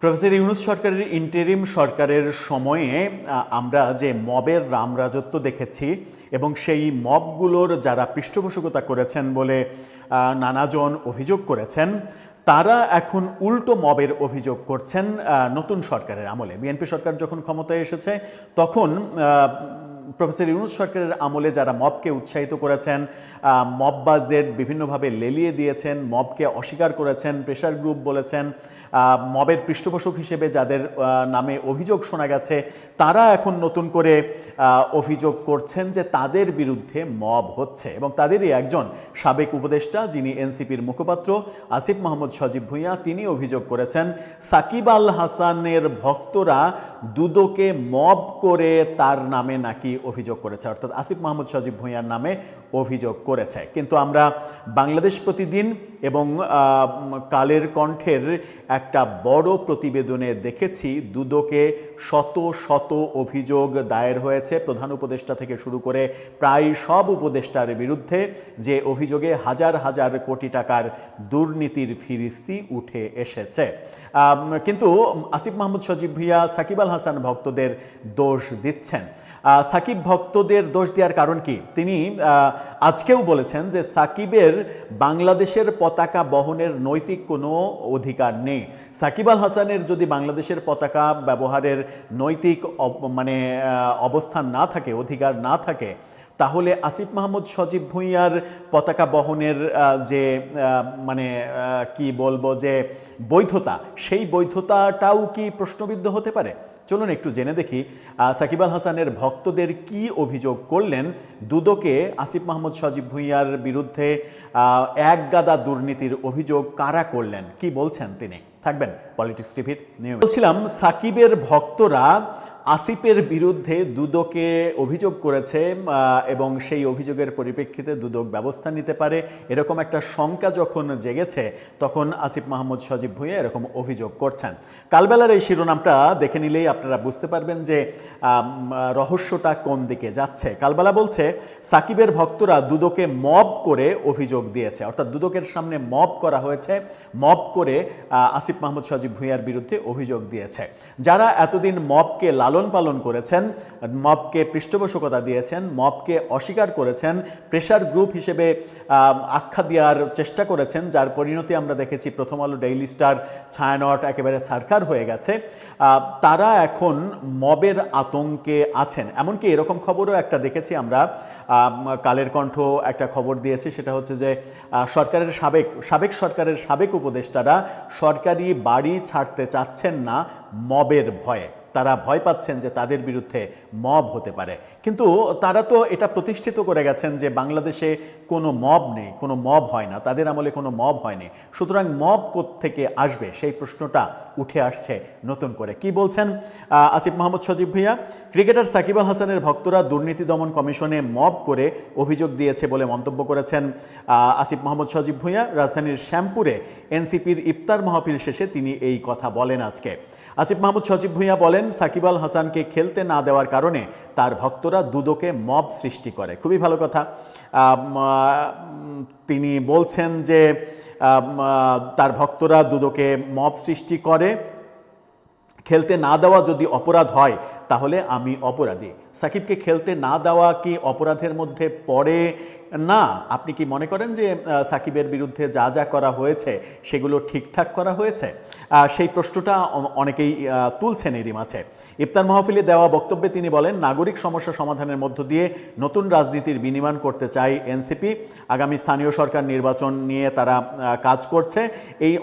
Professor Yunus সরকারের interim সরকারের সময়ে আমরা যে মবের রামরাজত্ব দেখেছি এবং সেই মবগুলোর যারা পৃষ্ঠপোষকতা করেছেন বলে নানাজন অভিযোগ করেছেন, তারা এখন উল্টো মবের অভিযোগ করছেন নতুন সরকারের আমলে। বিএনপি সরকার যখন ক্ষমতায় এসেছে তখন প্রফেসর ইউনূস সরকারের আমলে যারা মবকে উৎসাহিত করেছেন, মববাজদের বিভিন্নভাবে লেলিয়ে দিয়েছেন, মবকে অস্বীকার করেছেন, প্রেশার গ্রুপ বলেছেন, মবের পৃষ্ঠপোষক হিসেবে যাদের নামে অভিযোগ শোনা গেছে, তারা এখন নতুন করে অভিযোগ করছেন যে তাদের বিরুদ্ধে মব হচ্ছে। এবং তাদেরই একজন সাবেক উপদেষ্টা, যিনি এনসিপির মুখপাত্র আসিফ মাহমুদ সজীব ভুঁইয়া, তিনি অভিযোগ করেছেন সাকিব আল হাসানের ভক্তরা দুদকে মব করে তার নামে নাকি অভিযোগ করেছে, অর্থাৎ আসিফ মাহমুদ সজীব ভুঁইয়ার নামে অভিযোগ করেছে। কিন্তু আমরা বাংলাদেশ প্রতিদিন এবং কালের কণ্ঠের একটা বড় প্রতিবেদনে দেখেছি দুদকে শত শত অভিযোগ দায়ের হয়েছে, প্রধান উপদেষ্টা থেকে শুরু করে প্রায় সব উপদেষ্টার বিরুদ্ধে, যে অভিযোগে হাজার হাজার কোটি টাকার দুর্নীতির ফিরিস্তি উঠে এসেছে। কিন্তু আসিফ মাহমুদ সজীব ভুঁইয়া সাকিব আল হাসান ভক্তদের দোষ দিচ্ছেন। সাকিব ভক্তদের দোষ দেওয়ার কারণ কি? তিনি আজকেও বলেছেন যে সাকিবের বাংলাদেশের পতাকা বহনের নৈতিক কোনো অধিকার নেই। সাকিব আল হাসানের যদি বাংলাদেশের পতাকা ব্যবহারের নৈতিক অবস্থান না থাকে, অধিকার না থাকে, তাহলে আসিফ মাহমুদ সজীব ভুঁইয়ার পতাকা বহনের যে কি বলবো যে বৈধতা, সেই বৈধতাটাও কি প্রশ্নবিদ্ধ হতে পারে? চলুন একটু জেনে দেখি সাকিব আল হাসানের ভক্তদের কি অভিযোগ করলেন দুদকে আসিফ মাহমুদ সজীব ভুঁইয়ার বিরুদ্ধে একগাদা দুর্নীতির অভিযোগ কারা করলেন, কি বলছেন তিনি। থাকবেন পলিটিক্স টিভির নিয়মে। বলছিলাম, সাকিবের ভক্তরা আসিফের বিরুদ্ধে দুদকে অভিযোগ করেছে এবং সেই অভিযোগের পরিপ্রেক্ষিতে দুদক ব্যবস্থা নিতে পারে, এরকম একটা শঙ্কা যখন জেগেছে, তখন আসিফ মাহমুদ সজীব ভুঁইয়া এরকম অভিযোগ করছেন। কালবেলার এই শিরোনামটা দেখে নিলেই আপনারা বুঝতে পারবেন যে রহস্যটা কোন দিকে যাচ্ছে। কালবেলা বলছে সাকিবের ভক্তরা দুদকে মব করে অভিযোগ দিয়েছে, অর্থাৎ দুদকের সামনে মব করা হয়েছে, মব করে আসিফ মাহমুদ সজীব ভুঁইয়ার বিরুদ্ধে অভিযোগ দিয়েছে। যারা এতদিন মবকে লালন পালন করেছেন, মবকে পৃষ্ঠপোষকতা দিয়েছেন, মবকে অস্বীকার করেছেন, প্রেশার গ্রুপ হিসেবে আখ্যা দেওয়ার চেষ্টা করেছেন, যার পরিণতি আমরা দেখেছি প্রথম আলো, ডেইলি স্টার, ছায়ানট একেবারে সারকার হয়ে গেছে, তারা এখন মবের আতঙ্কে আছেন। এমনকি এরকম খবরও একটা দেখেছি আমরা, কালের কণ্ঠ একটা খবর দিয়েছে, সেটা হচ্ছে যে সরকারের সাবেক সরকারের সাবেক উপদেষ্টারা সরকারি বাড়ি ছাড়তে চাচ্ছেন না মবের ভয়ে। তারা ভয় পাচ্ছেন যে তাদের বিরুদ্ধে মব হতে পারে। কিন্তু তারা তো এটা প্রতিষ্ঠিত করে গেছেন যে বাংলাদেশে কোনো মব নেই, কোনো মব হয় না, তাদের আমলে কোনো মব হয়নি। সুতরাং মব কোত্থেকে আসবে, সেই প্রশ্নটা উঠে আসছে নতুন করে। কি বলছেন আসিফ মাহমুদ সজীব ভুঁইয়া? ক্রিকেটার সাকিব আল হাসানের ভক্তরা দুর্নীতি দমন কমিশনে মব করে অভিযোগ দিয়েছে বলে মন্তব্য করেছেন আসিফ মাহমুদ সজীব ভুঁইয়া। রাজধানীর শ্যামপুরে এনসিপির ইফতার মাহফিল শেষে তিনি এই কথা বলেন আজকে। আসিফ মাহমুদ সজীব ভুঁইয়া বলেন, সাকিব আল হাসানকে খেলতে না দেওয়ার কারণে তার ভক্তরা দুদকে মব সৃষ্টি করে। খুবই ভালো কথা। তিনি বলছেন যে তার ভক্তরা দুদকে মব সৃষ্টি করে, খেলতে না দেওয়া যদি অপরাধ হয় তাহলে আমি অপরাধী। সাকিবকে খেলতে না দেওয়া কি অপরাধের মধ্যে পড়ে না? আপনি কি মনে করেন যে সাকিবের বিরুদ্ধে যা যা করা হয়েছে সেগুলো ঠিকঠাক করা হয়েছে? সেই প্রশ্নটা অনেকেই তুলছেন এরই মাঝে। ইফতার মাহফিলে দেওয়া বক্তব্যে তিনি বলেন, নাগরিক সমস্যা সমাধানের মধ্য দিয়ে নতুন রাজনীতির বিনির্মাণ করতে চায় এনসিপি। আগামী স্থানীয় সরকার নির্বাচন নিয়ে তারা কাজ করছে। এই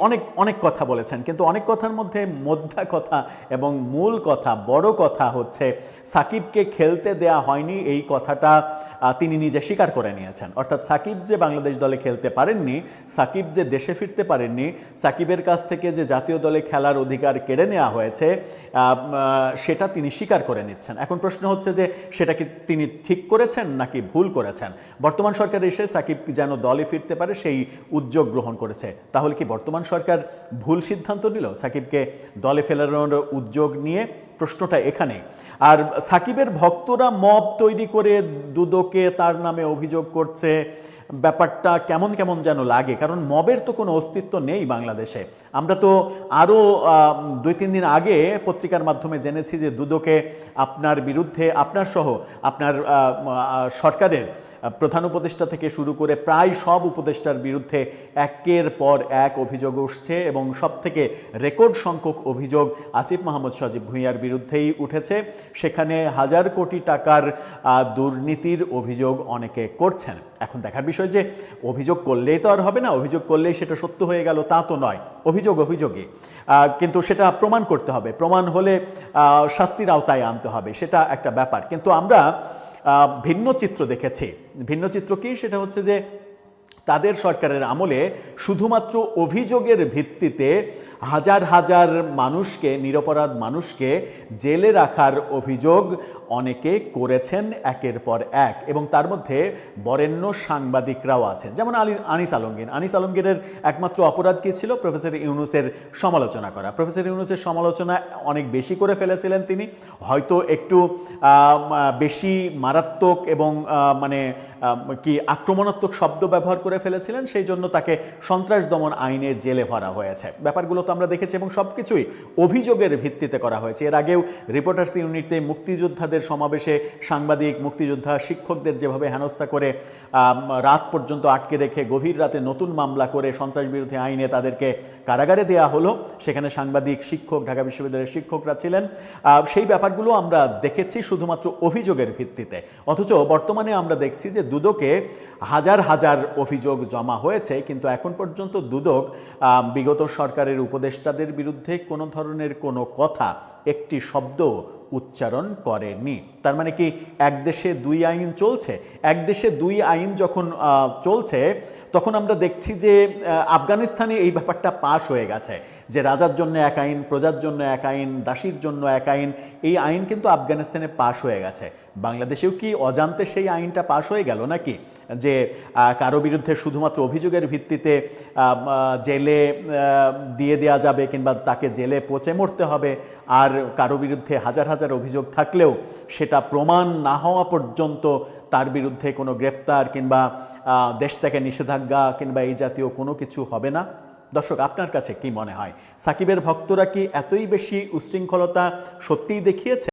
অনেক কথা বলেছেন, কিন্তু অনেক কথার মধ্যে মোদ্দা কথা এবং মূল কথা, বড় কথা হচ্ছে সাকিবকে খেলতে দেয়া হয়নি, এই কথাটা তিনি নিজে স্বীকার করে নিয়েছেন। অর্থাৎ সাকিব যে বাংলাদেশ দলে খেলতে পারেননি, সাকিব যে দেশে ফিরতে পারেননি, সাকিবের কাছ থেকে যে জাতীয় দলে খেলার অধিকার কেড়ে নেওয়া হয়েছে, সেটা তিনি স্বীকার করে নিচ্ছেন। এখন প্রশ্ন হচ্ছে যে সেটা কি তিনি ঠিক করেছেন নাকি ভুল করেছেন? বর্তমান সরকার এসে সাকিব যেন দলে ফিরতে পারে সেই উদ্যোগ গ্রহণ করেছে। তাহলে কি বর্তমান সরকার ভুল সিদ্ধান্ত নিল সাকিবকে দলে ফেরানোর উদ্যোগ নিয়ে? প্রশ্নটা এখানে। আর সাকিবের ভক্তরা মব তৈরি করে দুদকে তার নামে অভিযোগ করছে, ব্যাপারটা কেমন কেমন যেন লাগে, কারণ মবের তো কোনো অস্তিত্ব নেই বাংলাদেশে। আমরা তো আরও 2-3 দিন আগে পত্রিকার মাধ্যমে জেনেছি যে দুদকে আপনার বিরুদ্ধে, আপনার সহ আপনার সরকারের প্রধান উপদেষ্টা থেকে শুরু করে প্রায় সব উপদেষ্টার বিরুদ্ধে একের পর এক অভিযোগ উঠছে, এবং সব থেকে রেকর্ড সংখ্যক অভিযোগ আসিফ মাহমুদ সজীব ভুঁইয়ার বিরুদ্ধেই উঠেছে। সেখানে হাজার কোটি টাকার দুর্নীতির অভিযোগ অনেকে করছেন। এখন দেখার বিষয় যে অভিযোগ করলেই তো আর হবে না, অভিযোগ করলেই সেটা সত্য হয়ে গেল তা তো নয়। অভিযোগই, কিন্তু সেটা প্রমাণ করতে হবে, প্রমাণ হলে শাস্তির আওতায় আনতে হবে, সেটা একটা ব্যাপার। কিন্তু আমরা ভিন্ন চিত্র দেখেছি। ভিন্ন চিত্র কি? সেটা হচ্ছে যে তাদের সরকারের আমলে শুধুমাত্র অভিযোগের ভিত্তিতে হাজার হাজার মানুষকে, নিরপরাধ মানুষকে জেলে রাখার অভিযোগ অনেকে করেছেন একের পর এক, এবং তার মধ্যে বরেণ্য সাংবাদিকরাও আছেন, যেমন আনিস আলমগীর। আনিস আলমগীরের একমাত্র অপরাধ কী ছিল? প্রফেসর ইউনূসের সমালোচনা করা। প্রফেসর ইউনূসের সমালোচনা অনেক বেশি করে ফেলেছিলেন তিনি, হয়তো একটু বেশি মারাত্মক এবং আক্রমণাত্মক শব্দ ব্যবহার করে ফেলেছিলেন, সেই জন্য তাকে সন্ত্রাস দমন আইনে জেলে ভরা হয়েছে। ব্যাপারগুলো তো আমরা দেখেছি, এবং সব কিছুই অভিযোগের ভিত্তিতে করা হয়েছে। এর আগেও রিপোর্টার্স ইউনিটে মুক্তিযোদ্ধাদের সমাবেশে সাংবাদিক, মুক্তিযোদ্ধা, শিক্ষকদের যেভাবে হেনস্থা করে রাত পর্যন্ত আটকে রেখে গভীর রাতে নতুন মামলা করে সন্ত্রাস বিরোধী আইনে তাদেরকে কারাগারে দেয়া হলো, সেখানে সাংবাদিক, শিক্ষক, ঢাকা বিশ্ববিদ্যালয়ের শিক্ষকরা ছিলেন। সেই ব্যাপারগুলো আমরা দেখেছি শুধুমাত্র অভিযোগের ভিত্তিতে। অথচ বর্তমানে আমরা দেখছি যে দুদকে হাজার হাজার অভিযোগ জমা হয়েছে, কিন্তু এখন পর্যন্ত দুদক বিগত সরকারের উপদেষ্টাদের বিরুদ্ধে কোনো ধরনের কোনো কথা, একটি শব্দ উচ্চারণ করেনি। তার মানে কি এক দেশে দুই আইন চলছে? এক দেশে দুই আইন যখন চলছে, তখন আমরা দেখছি যে আফগানিস্তানে এই ব্যাপারটা পাশ হয়ে গেছে, যে রাজার জন্য এক আইন, প্রজার জন্য এক আইন, দাসীর জন্য এক আইন। এই আইন কিন্তু আফগানিস্তানে পাশ হয়ে গেছে। বাংলাদেশেও কি অজান্তে সেই আইনটা পাশ হয়ে গেল নাকি, যে কারো বিরুদ্ধে শুধুমাত্র অভিযোগের ভিত্তিতে জেলে দিয়ে দেওয়া যাবে, কিংবা তাকে জেলে পচে মরতে হবে, আর কারো বিরুদ্ধে হাজার হাজার অভিযোগ থাকলেও সেটা প্রমাণ না হওয়া পর্যন্ত তার বিরুদ্ধে কোনো গ্রেপ্তার কিংবা দেশ থেকে নিষেধাজ্ঞা কিংবা এই জাতীয় কোনো কিছু হবে না? দর্শক, আপনার কাছে কি মনে হয়? সাকিবের ভক্তরা কি এতই বেশি উচ্ছৃঙ্খলতা সত্যিই দেখিয়েছে?